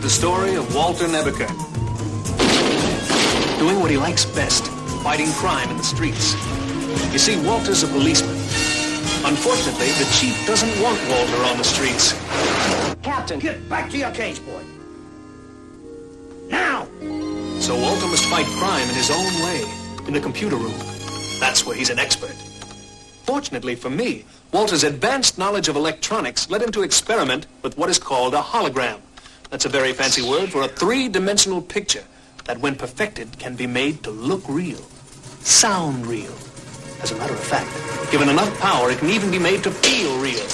the story of Walter Nebuchadnezzar. Doing what he likes best, fighting crime in the streets. You see, Walter's a policeman. Unfortunately, the chief doesn't want Walter on the streets. Captain, get back to your cage, boy. Now! So Walter must fight crime in his own way, in the computer room. That's where he's an expert. Fortunately for me, Walter's advanced knowledge of electronics led him to experiment with what is called a hologram. That's a very fancy word for a three-dimensional picture that, when perfected, can be made to look real, sound real. As a matter of fact, given enough power, it can even be made to feel real.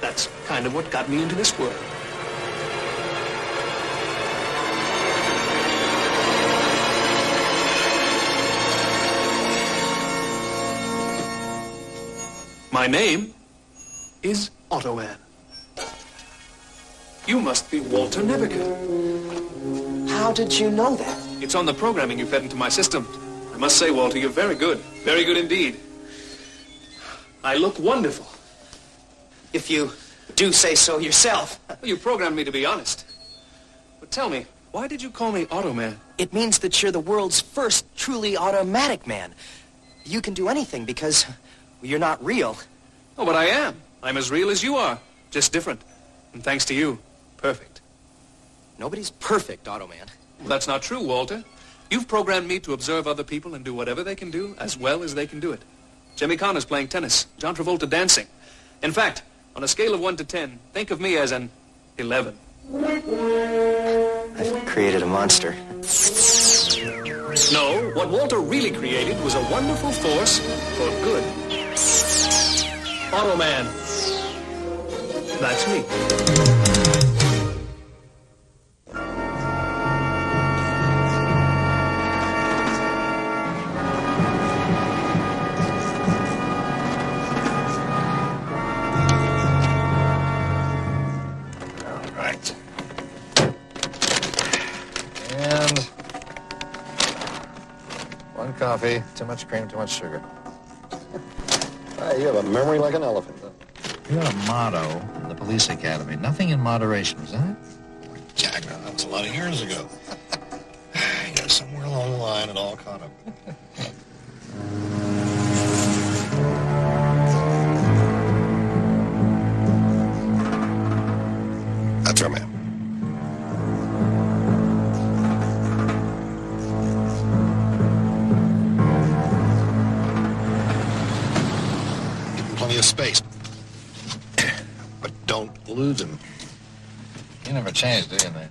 That's kind of what got me into this world. My name is Automan. You must be Walter Nebuchadnezzar. How did you know that? It's on the programming you fed into my system. I must say, Walter, you're very good. Very good indeed. I look wonderful. If you do say so yourself. You programmed me to be honest. But tell me, why did you call me Automan? It means that you're the world's first truly automatic man. You can do anything because you're not real. Oh, but I am. I'm as real as you are, just different. And thanks to you, perfect. Nobody's perfect, Automan. Well, that's not true, Walter. You've programmed me to observe other people and do whatever they can do as well as they can do it. Jimmy Connor's playing tennis, John Travolta dancing. In fact, on a scale of 1 to 10, think of me as an 11. I've created a monster. No, what Walter really created was a wonderful force for good. Automan. That's me. Coffee, too much cream, too much sugar. You have a memory like an elephant. You had a motto in the police academy. Nothing in moderation, was that it? Jack, that was a lot of years ago. Somewhere along the line, it all caught up. That's our man. Plenty of space. But don't lose him. You never changed, do you, man?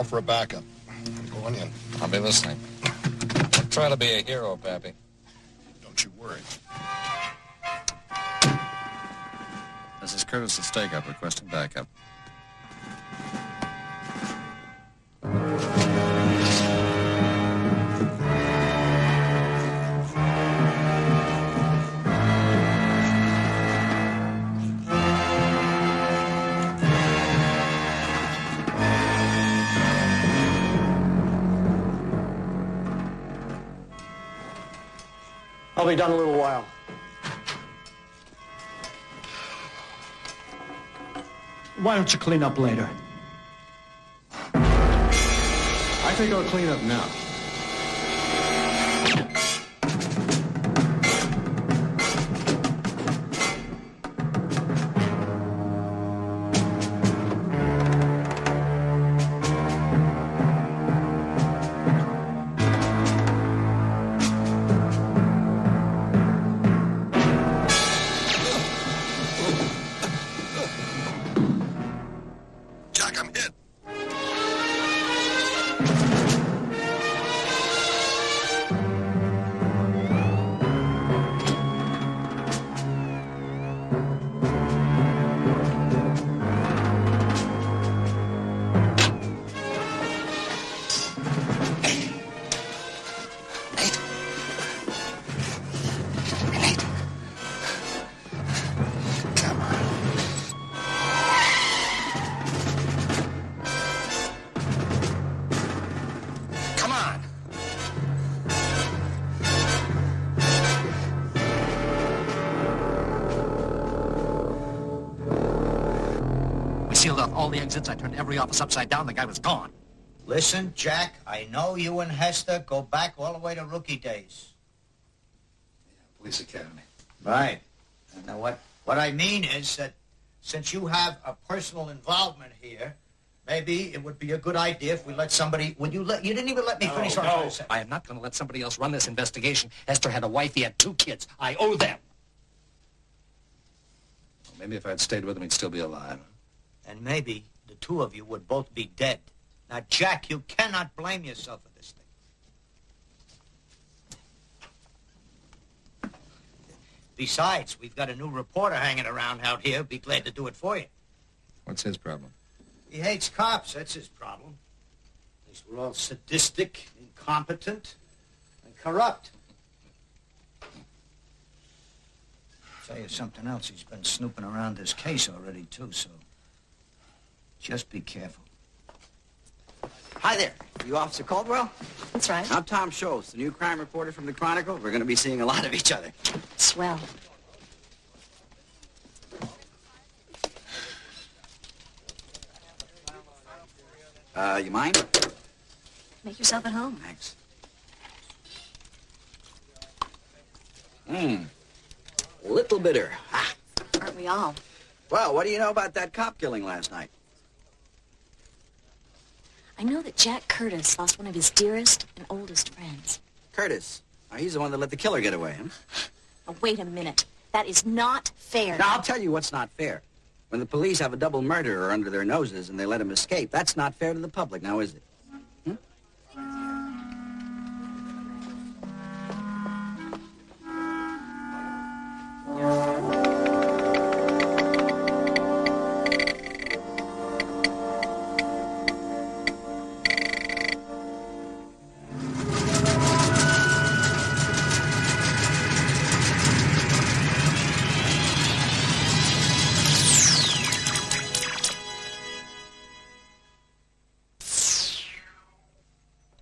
For a backup. I'm going in. I'll be listening. Don't try to be a hero, Pappy. Don't you worry. This is Curtis at Stake Up requesting backup. I'll be done in a little while. Why don't you clean up later? I think I'll clean up now. all the exits. I turned every office upside down. The guy was gone. Listen, Jack, I know you and Hester go back all the way to rookie days. Yeah, Police Academy. Right. Now, what I mean is that since you have a personal involvement here, maybe it would be a good idea if we let somebody... You didn't even let me finish what I was trying to say. I am not going to let somebody else run this investigation. Hester had a wife. He had 2 kids. I owe them. Well, maybe if I'd stayed with him, he'd still be alive. And maybe the 2 of you would both be dead. Now, Jack, you cannot blame yourself for this thing. Besides, we've got a new reporter hanging around out here. Be glad to do it for you. What's his problem? He hates cops. That's his problem. At least we're all sadistic, incompetent, and corrupt. I'll tell you something else. He's been snooping around this case already, too, so just be careful. Hi there. You Officer Caldwell? That's right. I'm Tom Schultz, the new crime reporter from the Chronicle. We're going to be seeing a lot of each other. Swell. You mind? Make yourself at home. Thanks. Little bitter. Ah. Aren't we all? Well, what do you know about that cop killing last night? I know that Jack Curtis lost one of his dearest and oldest friends. Curtis. Now, he's the one that let the killer get away, huh? Oh, wait a minute. That is not fair. Now, I'll tell you what's not fair. When the police have a double murderer under their noses and they let him escape, that's not fair to the public, now is it?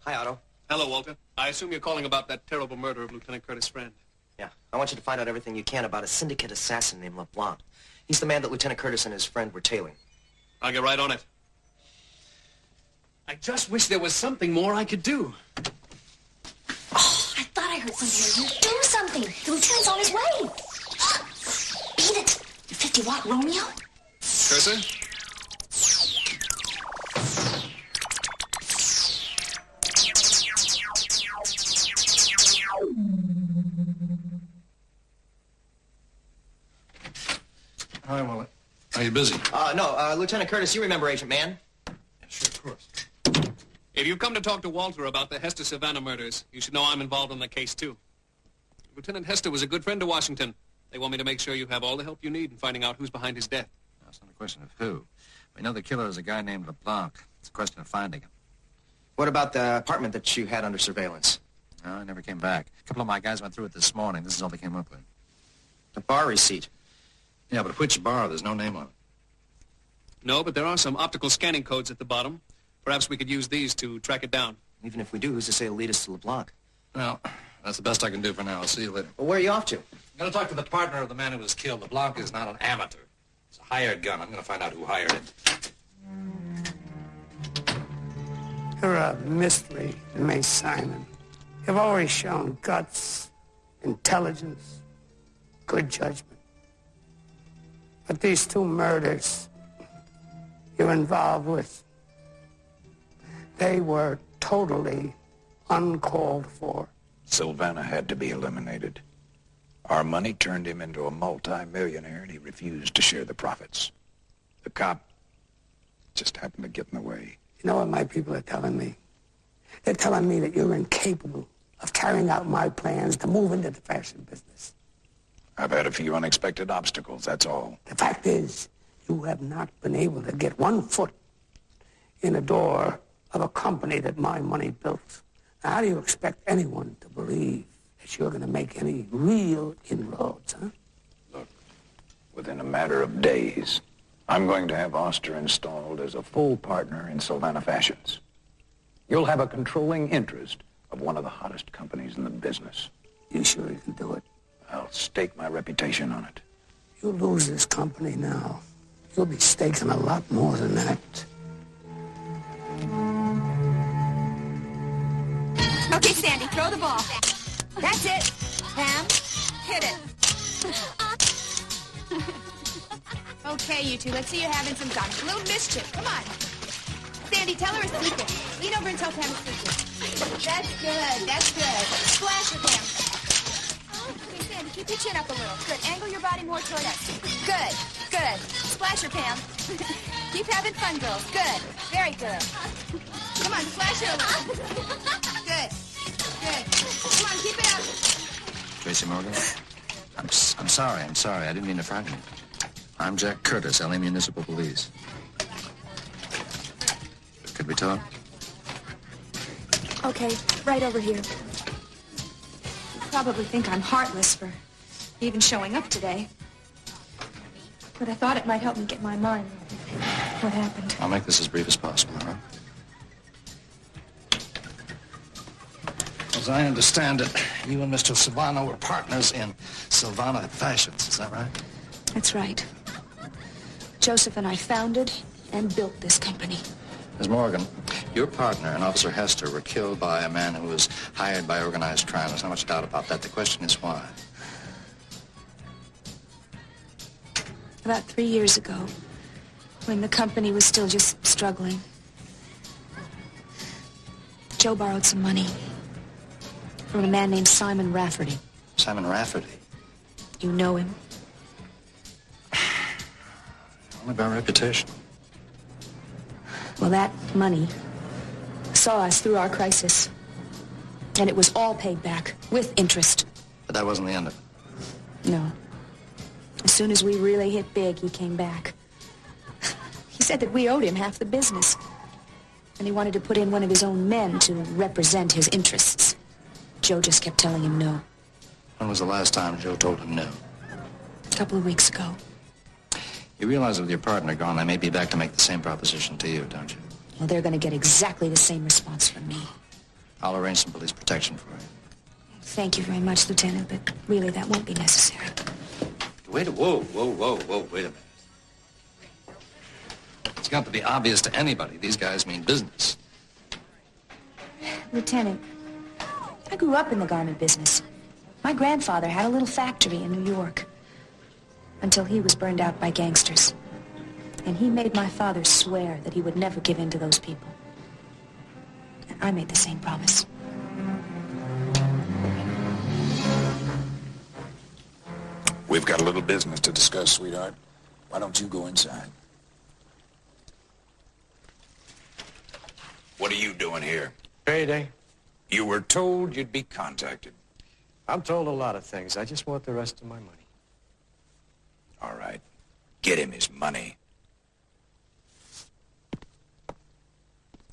Hi, Otto. Hello, Walter. I assume you're calling about that terrible murder of Lieutenant Curtis' friend. Yeah, I want you to find out everything you can about a syndicate assassin named LeBlanc. He's the man that Lieutenant Curtis and his friend were tailing. I'll get right on it. I just wish there was something more I could do. Oh, I thought I heard something. Do something. The lieutenant's on his way. Beat it. You 50-watt Romeo? Cursor? Hi, Wallet. Are you busy? No, Lieutenant Curtis, you remember Agent Mann? Yeah, sure, of course. If you've come to talk to Walter about the Hester Savannah murders, you should know I'm involved in the case, too. Lieutenant Hester was a good friend to Washington. They want me to make sure you have all the help you need in finding out who's behind his death. No, it's not a question of who. We know the killer is a guy named LeBlanc. It's a question of finding him. What about the apartment that you had under surveillance? No, I never came back. A couple of my guys went through it this morning. This is all they came up with. The bar receipt. Yeah, but which bar? There's no name on it. No, but there are some optical scanning codes at the bottom. Perhaps we could use these to track it down. Even if we do, who's to say it'll lead us to LeBlanc? Well, that's the best I can do for now. I'll see you later. Well, where are you off to? I'm going to talk to the partner of the man who was killed. LeBlanc is not an amateur. It's a hired gun. I'm going to find out who hired him. You're a mystery, Miss Simon. You've always shown guts, intelligence, good judgment. But these 2 murders you're involved with, they were totally uncalled for. Savannah had to be eliminated. Our money turned him into a multi-millionaire, and he refused to share the profits. The cop just happened to get in the way. You know what my people are telling me? They're telling me that you're incapable of carrying out my plans to move into the fashion business. I've had a few unexpected obstacles, that's all. The fact is, you have not been able to get 1 foot in the door of a company that my money built. Now, how do you expect anyone to believe that you're going to make any real inroads, huh? Look, within a matter of days, I'm going to have Oster installed as a full partner in Savannah Fashions. You'll have a controlling interest of one of the hottest companies in the business. You sure you can do it? I'll stake my reputation on it. You lose this company now, You'll be staking a lot more than that. Okay, Sandy, throw the ball. That's it. Pam, hit it. Okay, you two, let's see you having some fun. A little mischief. Come on. Sandy, tell her a secret. Lean over and tell Pam a secret. That's good. That's good. Splash her, Pam. Okay, Sandy, keep your chin up a little. Good. Angle your body more toward us. Good. Good. Splash her, Pam. Keep having fun, girls. Good. Very good. Come on, splash her a little. Good. Good. Come on, keep it up. Tracy Morgan? I'm sorry. I didn't mean to frighten you. I'm Jack Curtis, LA Municipal Police. Could we talk? Okay, right over here. You probably think I'm heartless for even showing up today. But I thought it might help me get my mind around what happened. I'll make this as brief as possible, all right? As I understand it, you and Mr. Silvano were partners in Silvano Fashions, is that right? That's right. Joseph and I founded and built this company. Ms. Morgan, your partner and Officer Hester were killed by a man who was hired by organized crime. There's not much doubt about that. The question is why. About 3 years ago, when the company was still just struggling, Joe borrowed some money from a man named Simon Rafferty. Simon Rafferty? You know him? Only by reputation. Well, that money saw us through our crisis. And it was all paid back, with interest. But that wasn't the end of it. No. As soon as we really hit big, he came back. He said that we owed him half the business. And he wanted to put in one of his own men to represent his interests. Joe just kept telling him no. When was the last time Joe told him no? A couple of weeks ago. You realize with your partner gone, I may be back to make the same proposition to you, don't you? Well, they're going to get exactly the same response from me. I'll arrange some police protection for you. Thank you very much, Lieutenant, but really that won't be necessary. Wait, wait a minute. It's got to be obvious to anybody. These guys mean business. Lieutenant, I grew up in the garment business. My grandfather had a little factory in New York until he was burned out by gangsters. And he made my father swear that he would never give in to those people. And I made the same promise. We've got a little business to discuss, sweetheart. Why don't you go inside? What are you doing here? Payday. You were told you'd be contacted. I'm told a lot of things. I just want the rest of my money. All right. Get him his money.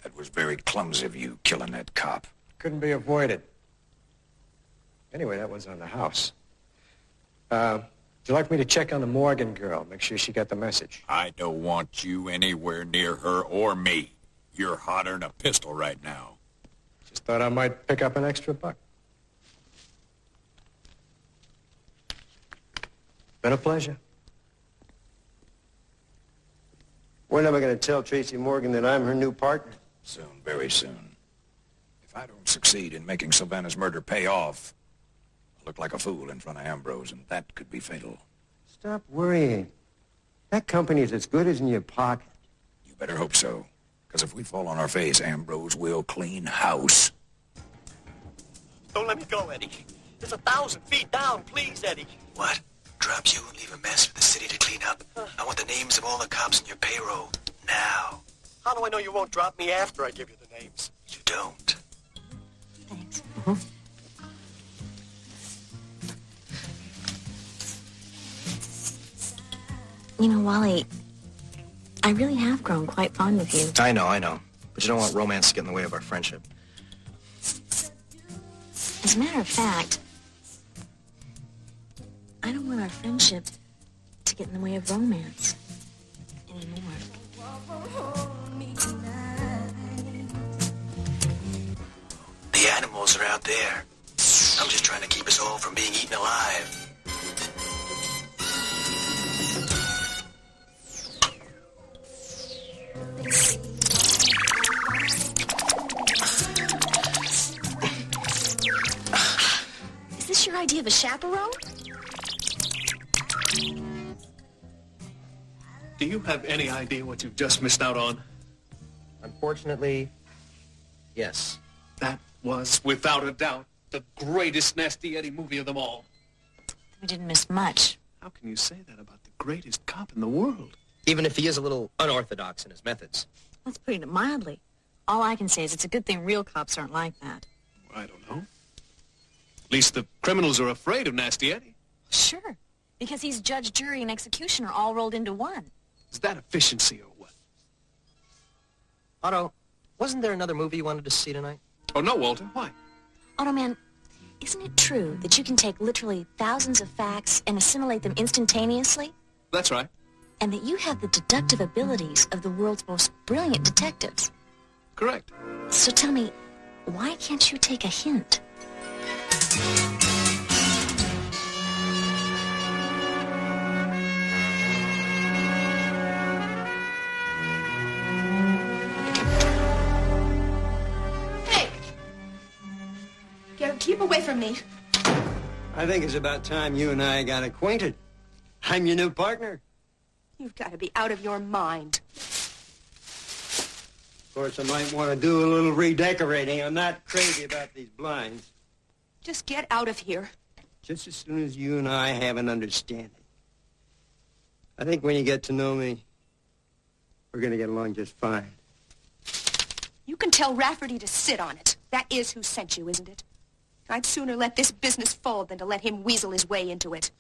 That was very clumsy of you, killing that cop. Couldn't be avoided. Anyway, that was on the house. Would you like me to check on the Morgan girl? Make sure she got the message. I don't want you anywhere near her or me. You're hotter than a pistol right now. Just thought I might pick up an extra buck. Been a pleasure. When am I going to tell Tracy Morgan that I'm her new partner? Soon, very soon. If I don't succeed in making Savannah's murder pay off, I'll look like a fool in front of Ambrose, and that could be fatal. Stop worrying. That company's as good as in your pocket. You better hope so. Because if we fall on our face, Ambrose will clean house. Don't let me go, Eddie. There's 1,000 feet down. Please, Eddie. What? Drop you and leave a mess for the city to clean up? I want the names of all the cops in your payroll. Now. How do I know you won't drop me after I give you the names? You don't. Thanks. You know, Wally, I really have grown quite fond of you. I know. But you don't want romance to get in the way of our friendship. As a matter of fact, I don't want our friendship to get in the way of romance anymore. The animals are out there. I'm just trying to keep us all from being eaten alive. idea of a chaperone? Do you have any idea what you've just missed out on? Unfortunately, yes. That was, without a doubt, the greatest Nasty Eddie movie of them all. We didn't miss much. How can you say that about the greatest cop in the world? Even if he is a little unorthodox in his methods. Let's put it mildly. All I can say is it's a good thing real cops aren't like that. I don't know. At least the criminals are afraid of Nasty Eddie. Sure, because he's judge, jury, and executioner all rolled into one. Is that efficiency or what? Otto, wasn't there another movie you wanted to see tonight? Oh, no, Walter. Why? Automan, isn't it true that you can take literally thousands of facts and assimilate them instantaneously? That's right. And that you have the deductive abilities of the world's most brilliant detectives? Correct. So tell me, why can't you take a hint? Keep away from me. I think it's about time you and I got acquainted. I'm your new partner. You've got to be out of your mind. Of course, I might want to do a little redecorating. I'm not crazy about these blinds. Just get out of here. Just as soon as you and I have an understanding. I think when you get to know me, we're going to get along just fine. You can tell Rafferty to sit on it. That is who sent you, isn't it? I'd sooner let this business fold than to let him weasel his way into it.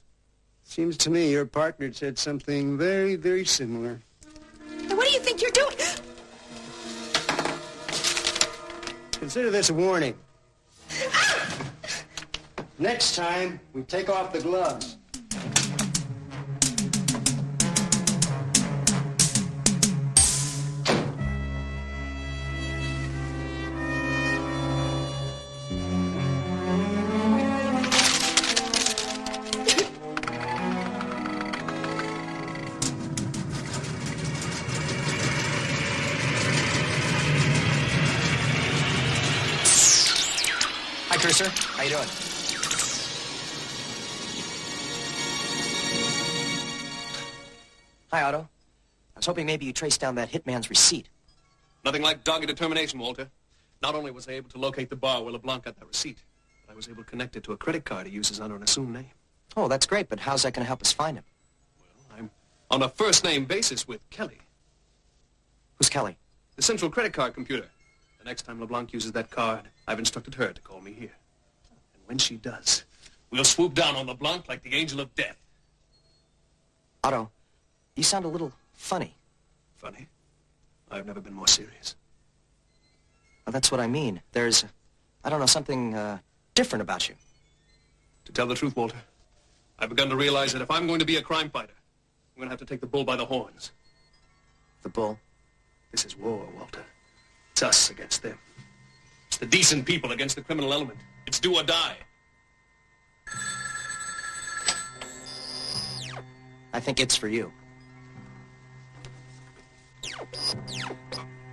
Seems to me your partner said something very, very similar. Now, what do you think you're doing? Consider this a warning. Next time, we take off the gloves. Sir, how you doing? Hi, Otto. I was hoping maybe you traced down that hitman's receipt. Nothing like dogged determination, Walter. Not only was I able to locate the bar where LeBlanc got that receipt, but I was able to connect it to a credit card he uses under an assumed name. Oh, that's great, but how's that going to help us find him? Well, I'm on a first-name basis with Kelly. Who's Kelly? The central credit card computer. The next time LeBlanc uses that card, I've instructed her to call me here. When she does, we'll swoop down on LeBlanc like the angel of death. Otto, you sound a little funny. Funny? I've never been more serious. Well, that's what I mean. There's, I don't know, something different about you. To tell the truth, Walter, I've begun to realize that if I'm going to be a crime fighter, I'm going to have to take the bull by the horns. The bull? This is war, Walter. It's us against them. It's the decent people against the criminal element. It's do or die. I think it's for you.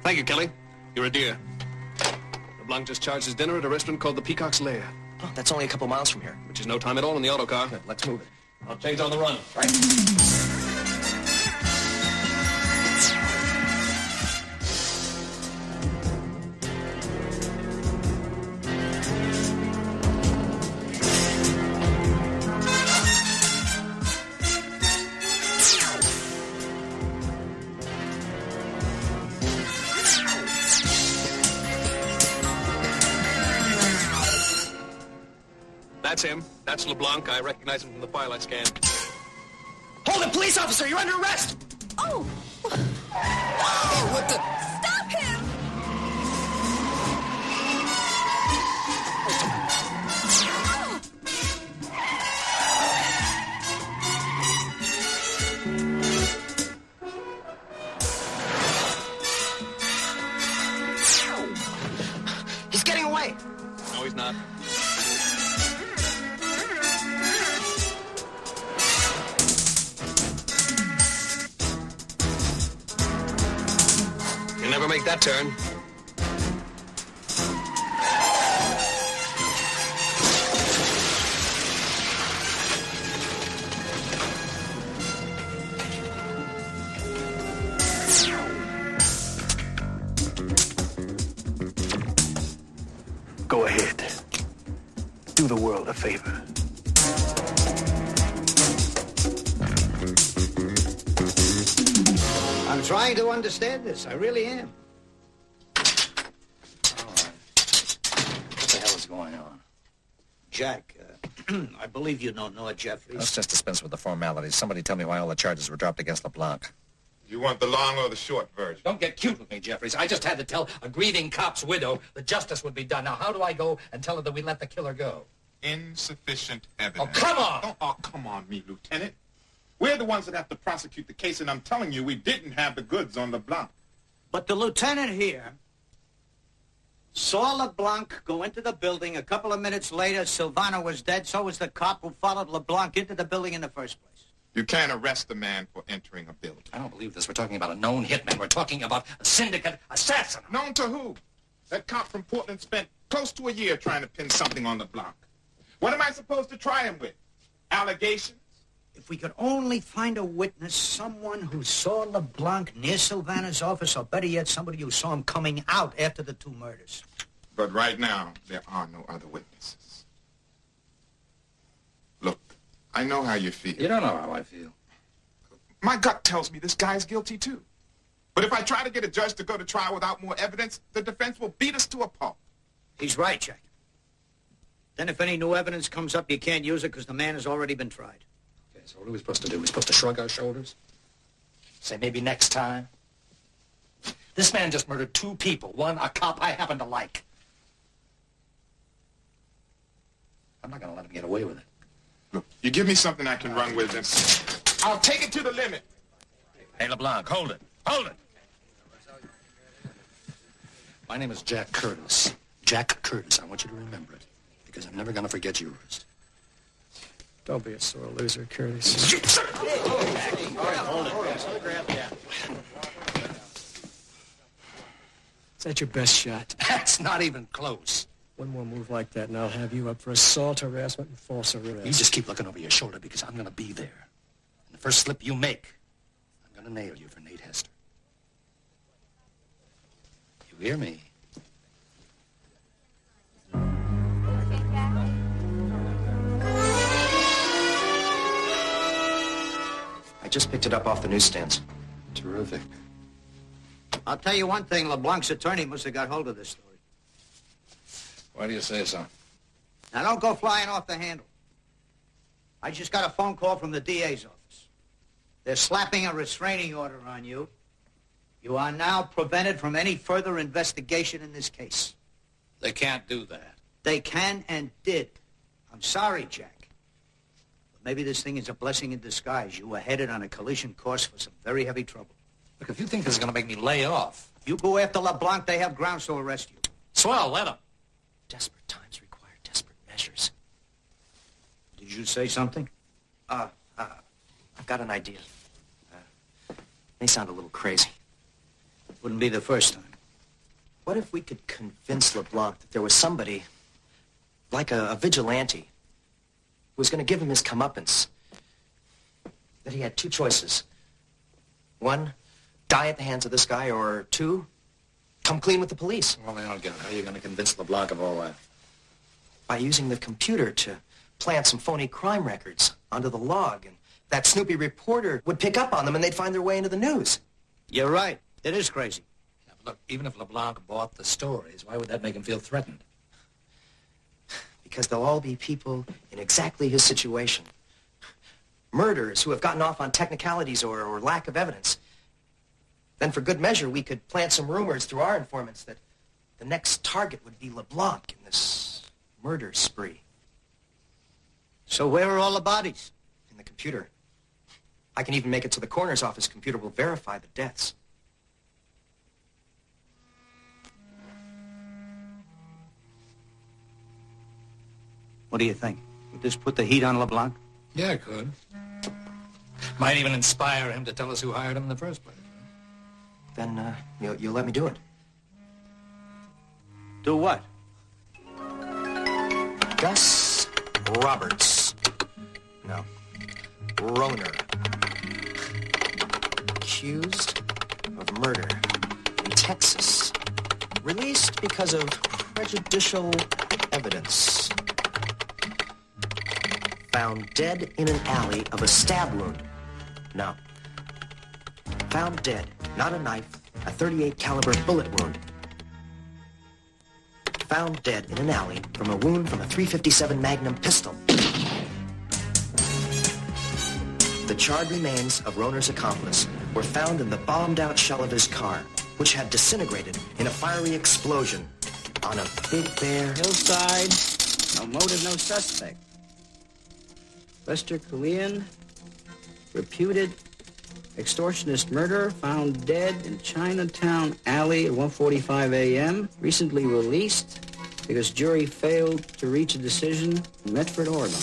Thank you, Kelly. You're a dear. LeBlanc just charged his dinner at a restaurant called the Peacock's Lair. Oh, that's only a couple miles from here. Which is no time at all in the auto car. Good, let's move it. I'll change on the run. Right. That's him. That's LeBlanc. I recognize him from the firelight scan. Hold it, police officer! You're under arrest! Oh! Oh, what the... Stop him! He's getting away! No, he's not. You'll never make that turn. Go ahead. Do the world a favor. I'm trying to understand this. I really am. What the hell is going on? Jack, I believe you don't know Jeffries. Let's just dispense with the formalities. Somebody tell me why all the charges were dropped against LeBlanc. You want the long or the short version? Don't get cute with me, Jeffries. I just had to tell a grieving cop's widow that justice would be done. Now, how do I go and tell her that we let the killer go? Insufficient evidence. Oh, come on! Oh, come on me, Lieutenant. We're the ones that have to prosecute the case, and I'm telling you, we didn't have the goods on LeBlanc. But the lieutenant here saw LeBlanc go into the building. A couple of minutes later, Silvano was dead. So was the cop who followed LeBlanc into the building in the first place. You can't arrest a man for entering a building. I don't believe this. We're talking about a known hitman. We're talking about a syndicate assassin. Known to who? That cop from Portland spent close to a year trying to pin something on LeBlanc. What am I supposed to try him with? Allegations? If we could only find a witness, someone who saw LeBlanc near Silvano's office, or better yet, somebody who saw him coming out after the two murders. But right now, there are no other witnesses. Look, I know how you feel. You don't know how I feel. My gut tells me this guy's guilty, too. But if I try to get a judge to go to trial without more evidence, the defense will beat us to a pulp. He's right, Jack. Then if any new evidence comes up, you can't use it because the man has already been tried. Okay, so what are we supposed to do? We're supposed to shrug our shoulders? Say maybe next time? This man just murdered two people. One, a cop I happen to like. I'm not going to let him get away with it. Look, you give me something I can run with, and I'll take it to the limit. Hey, LeBlanc, hold it. Hold it. My name is Jack Curtis. Jack Curtis. I want you to remember it, because I'm never going to forget yours. Don't be a sore loser, Curtis. Is that your best shot? That's not even close. One more move like that, and I'll have you up for assault, harassment, and false arrest. You just keep looking over your shoulder, because I'm going to be there. And the first slip you make, I'm going to nail you for Nate Hester. You hear me? I just picked it up off the newsstands. Terrific. I'll tell you one thing, LeBlanc's attorney must have got hold of this story. Why do you say so? Now, don't go flying off the handle. I just got a phone call from the DA's office. They're slapping a restraining order on you. You are now prevented from any further investigation in this case. They can't do that. They can and did. I'm sorry, Jack. But maybe this thing is a blessing in disguise. You were headed on a collision course for some very heavy trouble. Look, if you think this is going to make me lay off... You go after LeBlanc, they have grounds to arrest you. Swell, let them. Desperate times require desperate measures. Did you say something? I've got an idea. May sound a little crazy. Wouldn't be the first time. What if we could convince LeBlanc that there was somebody, like a vigilante, who was going to give him his comeuppance? That he had two choices. One, die at the hands of this guy, or two, come clean with the police. Well, I don't get it. How are you going to convince LeBlanc of all that? By using the computer to plant some phony crime records onto the log, and that snoopy reporter would pick up on them and they'd find their way into the news. You're right. It is crazy. Yeah, but look, even if LeBlanc bought the stories, why would that make him feel threatened? Because they'll all be people in exactly his situation. Murderers who have gotten off on technicalities or lack of evidence. Then for good measure, we could plant some rumors through our informants that the next target would be LeBlanc in this murder spree. So where are all the bodies? In the computer. I can even make it so the coroner's office computer will verify the deaths. What do you think? Would this put the heat on LeBlanc? Yeah, it could. Might even inspire him to tell us who hired him in the first place. Then, you'll let me do it. Do what? Gus Roberts. No. Roner. Accused of murder in Texas. Released because of prejudicial evidence. Found dead in an alley of a stab wound. No. Found dead, not a knife, a .38 caliber bullet wound. Found dead in an alley from a wound from a .357 Magnum pistol. The charred remains of Roner's accomplice were found in the bombed-out shell of his car, which had disintegrated in a fiery explosion on a big bare hillside. No motive, no suspect. Lester Killian, reputed extortionist murderer, found dead in Chinatown Alley at 1:45 a.m. Recently released because jury failed to reach a decision in Medford, Oregon.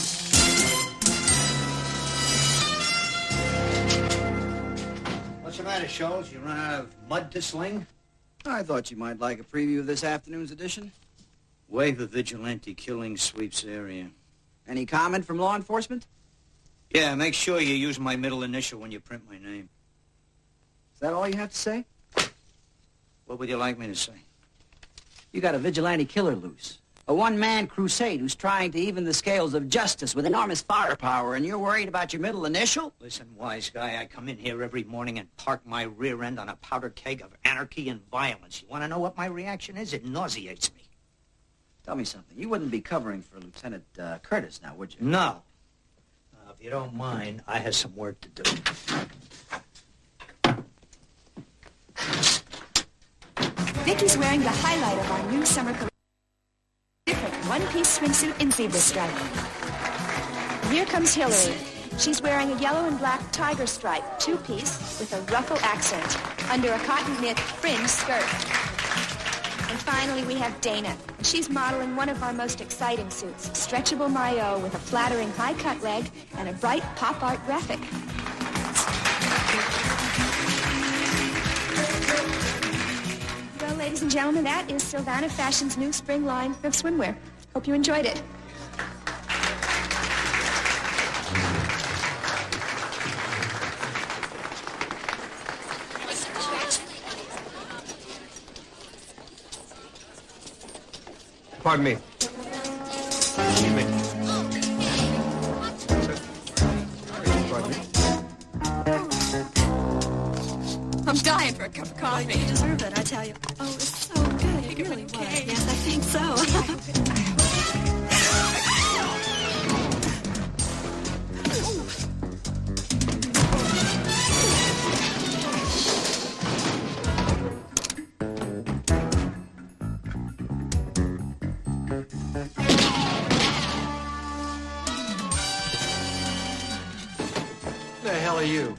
What's the matter, Scholes? You run out of mud to sling? I thought you might like a preview of this afternoon's edition. Wave of vigilante killing sweeps area. Any comment from law enforcement? Yeah, make sure you use my middle initial when you print my name. Is that all you have to say? What would you like me to say? You got a vigilante killer loose. A one-man crusade who's trying to even the scales of justice with enormous firepower, and you're worried about your middle initial? Listen, wise guy, I come in here every morning and park my rear end on a powder keg of anarchy and violence. You want to know what my reaction is? It nauseates me. Tell me something. You wouldn't be covering for Lieutenant Curtis now, would you? No. If you don't mind, I have some work to do. Vicky's wearing the highlight of our new summer collection. Different one-piece swimsuit in zebra stripe. Here comes Hillary. She's wearing a yellow and black tiger stripe, two-piece, with a ruffle accent, under a cotton knit fringe skirt. And finally, we have Dana. She's modeling one of our most exciting suits, stretchable maillot with a flattering high-cut leg and a bright pop art graphic. Well, ladies and gentlemen, that is Sylvana Fashion's new spring line of swimwear. Hope you enjoyed it. Pardon me. Excuse me. Pardon me. I'm dying for a cup of coffee. You deserve it, I tell you. Oh, it's so good. It really was. Yes, I think so. Who the hell are you?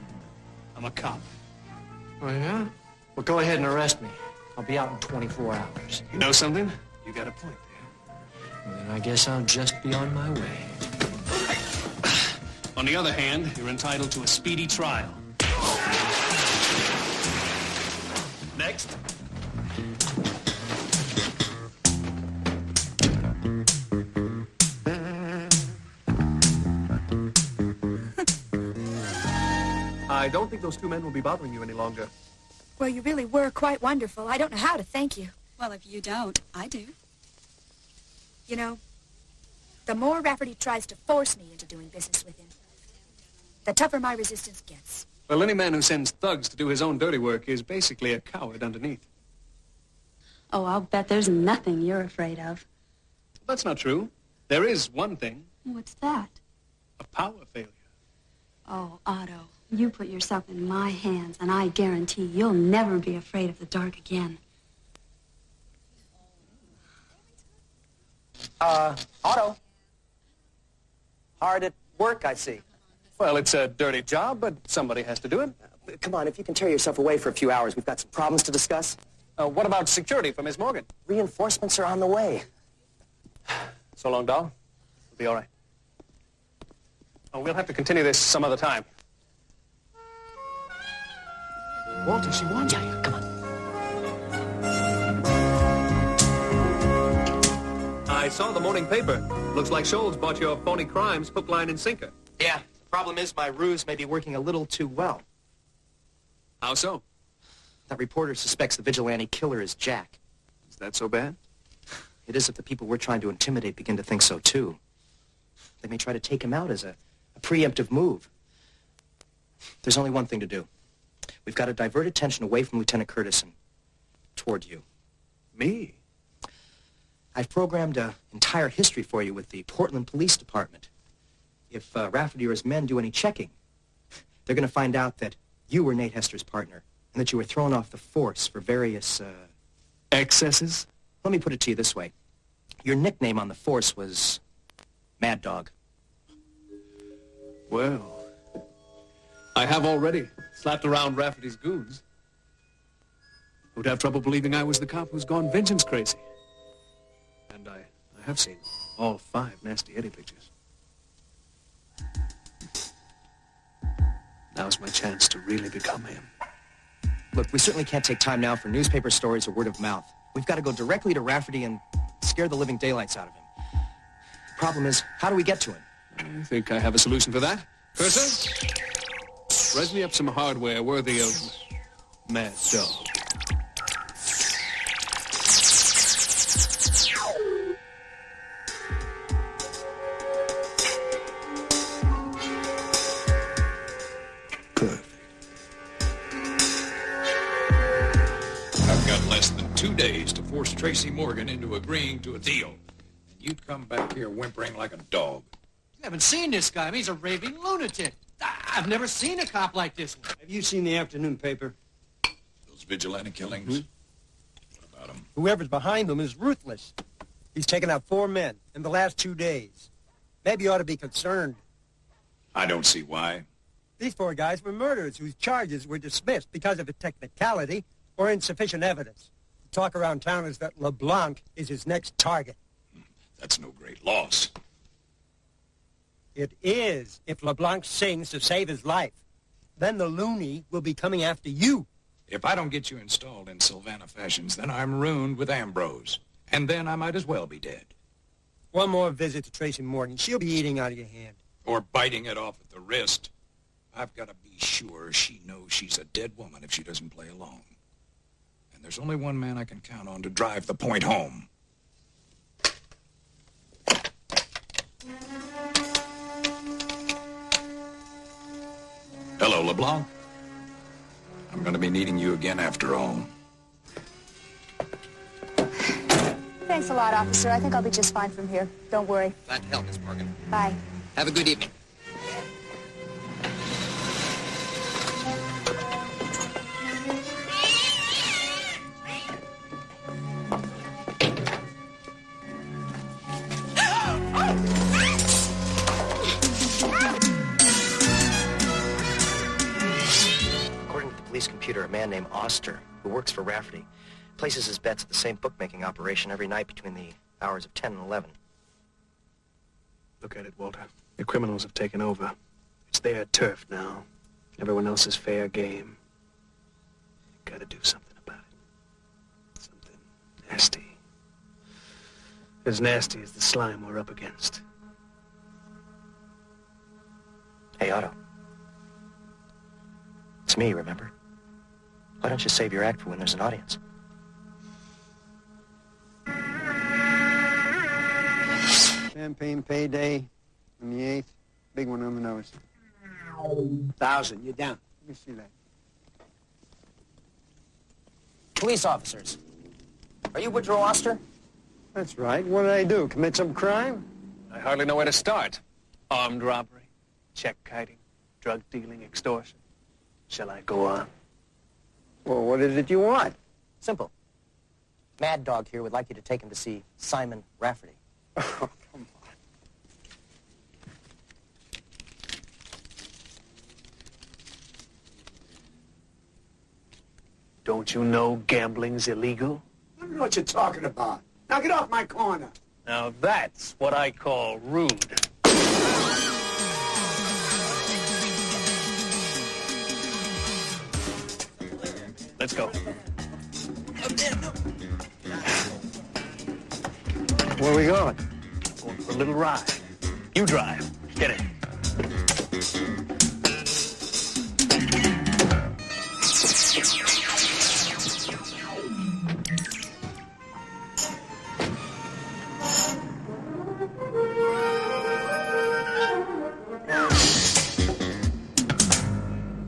I'm a cop. Oh, yeah? Well, go ahead and arrest me. I'll be out in 24 hours. You know something? You got a point there. Well, then I guess I'll just be on my way. On the other hand, you're entitled to a speedy trial. Next. I don't think those two men will be bothering you any longer. Well, you really were quite wonderful. I don't know how to thank you. Well, if you don't, I do. You know, the more Rafferty tries to force me into doing business with him, the tougher my resistance gets. Well, any man who sends thugs to do his own dirty work is basically a coward underneath. Oh, I'll bet there's nothing you're afraid of. That's not true. There is one thing. What's that? A power failure. Oh, Otto, you put yourself in my hands, and I guarantee you'll never be afraid of the dark again. Otto. Hard at work, I see. Well, it's a dirty job, but somebody has to do it. Come on, if you can tear yourself away for a few hours, we've got some problems to discuss. What about security for Miss Morgan? Reinforcements are on the way. So long, doll. We'll be all right. Oh, we'll have to continue this some other time. Walter, she warned you. Come on. I saw the morning paper. Looks like Scholes bought your phony crimes hook, line, and sinker. Yeah, the problem is my ruse may be working a little too well. How so? That reporter suspects the vigilante killer is Jack. Is that so bad? It is if the people we're trying to intimidate begin to think so, too. They may try to take him out as a preemptive move. There's only one thing to do. We've got to divert attention away from Lieutenant Curtis and toward you. Me? I've programmed an entire history for you with the Portland Police Department. If Rafferty or his men do any checking, they're going to find out that you were Nate Hester's partner and that you were thrown off the force for various, excesses? Let me put it to you this way. Your nickname on the force was Mad Dog. Well, I have already slapped around Rafferty's goons. Who'd have trouble believing I was the cop who's gone vengeance crazy? And I have seen all 5 nasty Eddie pictures. Now's my chance to really become him. Look, we certainly can't take time now for newspaper stories or word of mouth. We've got to go directly to Rafferty and scare the living daylights out of him. Problem is, how do we get to him? I think I have a solution for that. Purser, res me up some hardware worthy of Mad Dog. I've got less than 2 days to force Tracy Morgan into agreeing to a deal. And you'd come back here whimpering like a dog. You haven't seen this guy. I mean, he's a raving lunatic. I've never seen a cop like this one. Have you seen the afternoon paper? Those vigilante killings? What about them? Whoever's behind them is ruthless. He's taken out 4 men in the last 2 days. Maybe you ought to be concerned. I don't see why. These 4 guys were murderers whose charges were dismissed because of a technicality or insufficient evidence. The talk around town is that LeBlanc is his next target. That's no great loss. It is, if LeBlanc sings to save his life. Then the loony will be coming after you. If I don't get you installed in Sylvana Fashions, then I'm ruined with Ambrose. And then I might as well be dead. One more visit to Tracy Morgan. She'll be eating out of your hand. Or biting it off at the wrist. I've got to be sure she knows she's a dead woman if she doesn't play along. And there's only one man I can count on to drive the point home. Hello, LeBlanc. I'm going to be needing you again after all. Thanks a lot, officer. I think I'll be just fine from here. Don't worry. Glad to help, Miss Morgan. Bye. Have a good evening. Computer, a man named Oster, who works for Rafferty, places his bets at the same bookmaking operation every night between the hours of 10 and 11. Look at it, Walter. The criminals have taken over. It's their turf now. Everyone else is fair game. Gotta do something about it. Something nasty. As nasty as the slime we're up against. Hey, Otto. It's me, remember? Why don't you save your act for when there's an audience? Champagne payday on the 8th. Big one on the nose. 1,000. You're down. Let me see that. Police officers. Are you Woodrow Oster? That's right. What did I do? Commit some crime? I hardly know where to start. Armed robbery, check kiting, drug dealing, extortion. Shall I go on? Well, what is it you want? Simple. Mad Dog here would like you to take him to see Simon Rafferty. Oh, come on. Don't you know gambling's illegal? I don't know what you're talking about. Now get off my corner. Now that's what I call rude. Let's go. Where are we going? Going for a little ride. You drive. Get it.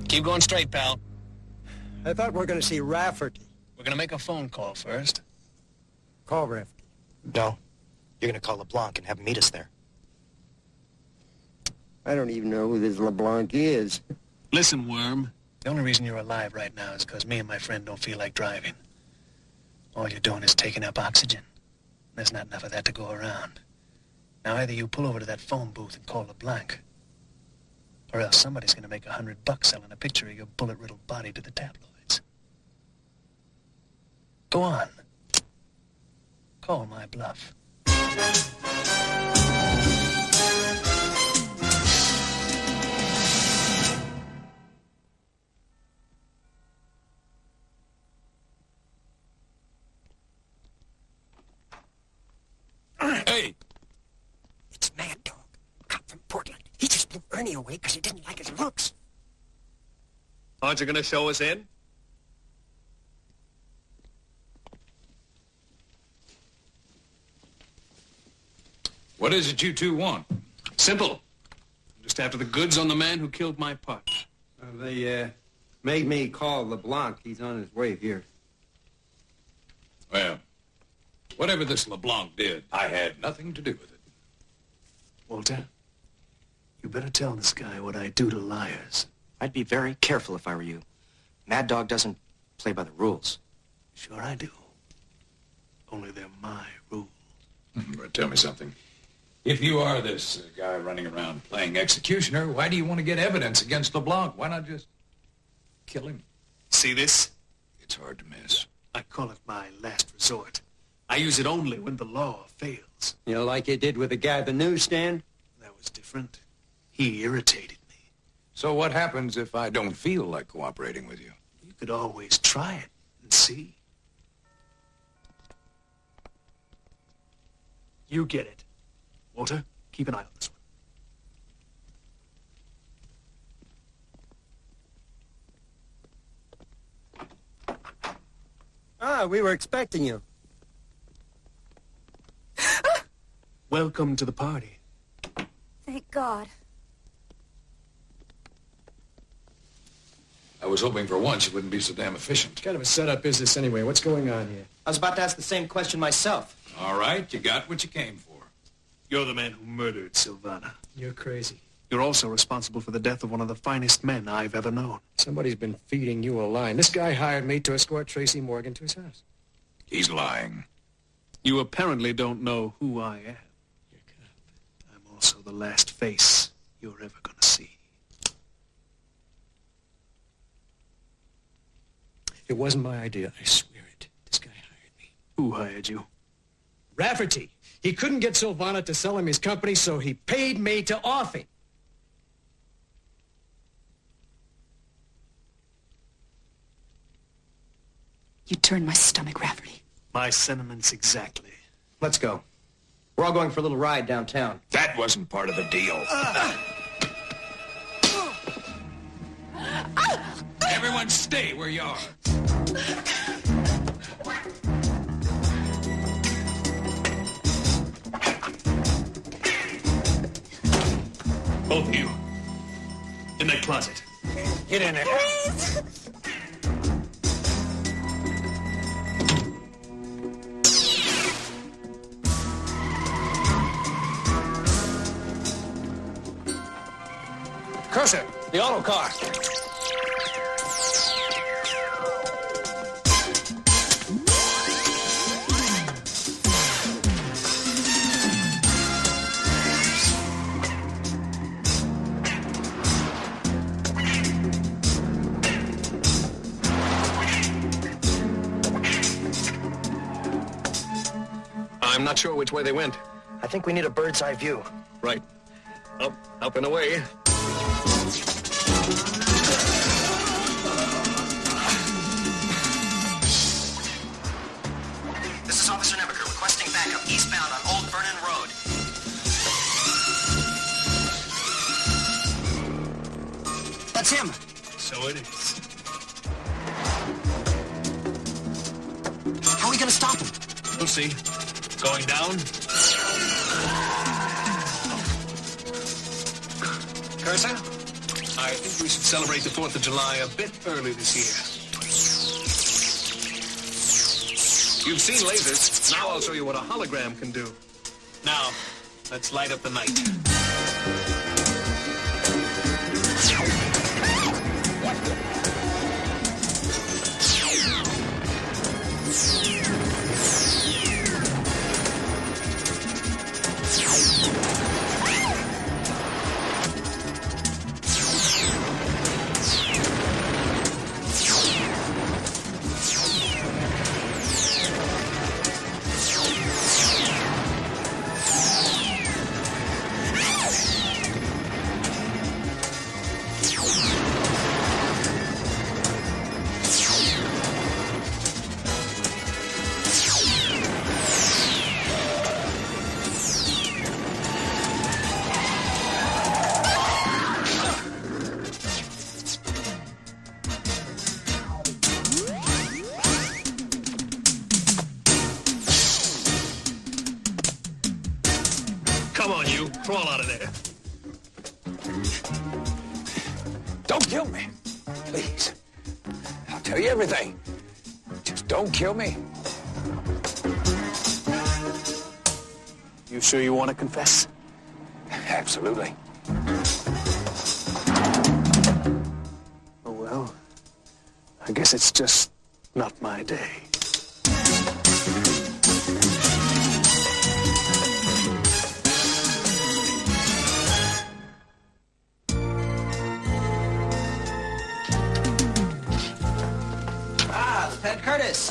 Keep going straight, pal. I thought we were going to see Rafferty. We're going to make a phone call first. Call Rafferty. No. You're going to call LeBlanc and have him meet us there. I don't even know who this LeBlanc is. Listen, Worm. The only reason you're alive right now is because me and my friend don't feel like driving. All you're doing is taking up oxygen. There's not enough of that to go around. Now either you pull over to that phone booth and call LeBlanc, or else somebody's going to make $100 selling a picture of your bullet-riddled body to the tabloids. Go on. Call my bluff. Hey! It's Mad Dog, cop from Portland. He just blew Ernie away because he didn't like his looks. Aren't you going to show us in? What is it you two want? Simple. Just after the goods on the man who killed my partner. They made me call LeBlanc. He's on his way here. Well, whatever this LeBlanc did, I had nothing to do with it. Walter, you better tell this guy what I do to liars. I'd be very careful if I were you. Mad Dog doesn't play by the rules. Sure I do. Only they're my rules. But tell me something. If you are this guy running around playing executioner, why do you want to get evidence against LeBlanc? Why not just kill him? See this? It's hard to miss. I call it my last resort. I use it only when the law fails. You know, like you did with the guy at the newsstand? That was different. He irritated me. So what happens if I don't feel like cooperating with you? You could always try it and see. You get it. Walter, keep an eye on this one. Ah, we were expecting you. Welcome to the party. Thank God. I was hoping for once you wouldn't be so damn efficient. What kind of a setup is this anyway? What's going on here? I was about to ask the same question myself. All right, you got what you came for. You're the man who murdered Silvana. You're crazy. You're also responsible for the death of one of the finest men I've ever known. Somebody's been feeding you a line. This guy hired me to escort Tracy Morgan to his house. He's lying. You apparently don't know who I am. I'm also the last face you're ever going to see. It wasn't my idea, I swear it. This guy hired me. Who hired you? Rafferty. He couldn't get Silvana to sell him his company, so he paid me to off him. You turned my stomach, Rafferty. My sentiments exactly. Let's go. We're all going for a little ride downtown. That wasn't part of the deal. Everyone stay where you are. Both of you. In that closet. Get in there. Please! Cursor, the auto car. I'm not sure which way they went. I think we need a bird's eye view. Right. Up and away. This is Officer Nebaker requesting backup eastbound on Old Vernon Road. That's him. So it is. How are we going to stop him? We'll see. Going down. Cursor, I think we should celebrate the 4th of July a bit early this year. You've seen lasers. Now I'll show you what a hologram can do. Now, let's light up the night. Come on, you. Crawl out of there. Don't kill me. Please. I'll tell you everything. Just don't kill me. You sure you want to confess? Absolutely. Oh, well, I guess it's just not my day. Ted Curtis.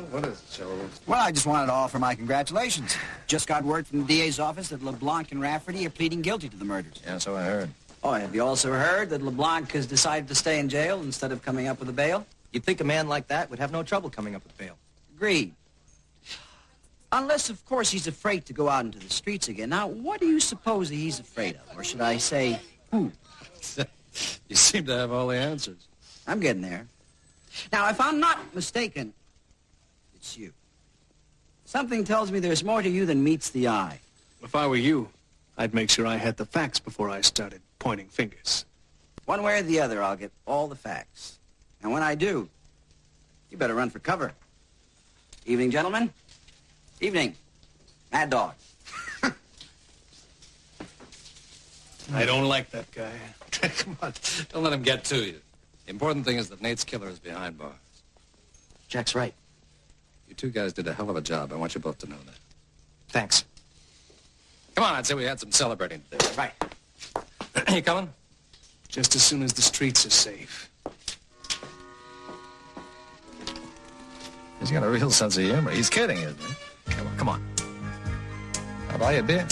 What is it, Joe? Well, I just wanted to offer my congratulations. Just got word from the DA's office that LeBlanc and Rafferty are pleading guilty to the murders. Yeah, so I heard. Oh, have you also heard that LeBlanc has decided to stay in jail instead of coming up with a bail? You'd think a man like that would have no trouble coming up with bail. Agreed. Unless, of course, he's afraid to go out into the streets again. Now, what do you suppose he's afraid of? Or should I say, who? You seem to have all the answers. I'm getting there. Now, if I'm not mistaken, it's you. Something tells me there's more to you than meets the eye. If I were you, I'd make sure I had the facts before I started pointing fingers. One way or the other, I'll get all the facts. And when I do, you better run for cover. Evening, gentlemen. Evening. Mad Dog. I don't like that guy. Come on, don't let him get to you. The important thing is that Nate's killer is behind bars. Jack's right. You two guys did a hell of a job. I want you both to know that. Thanks. Come on, I'd say we had some celebrating to do. Right. You coming? Just as soon as the streets are safe. He's got a real sense of humor. He's kidding, isn't he? Come on, come on. I'll buy you a beer.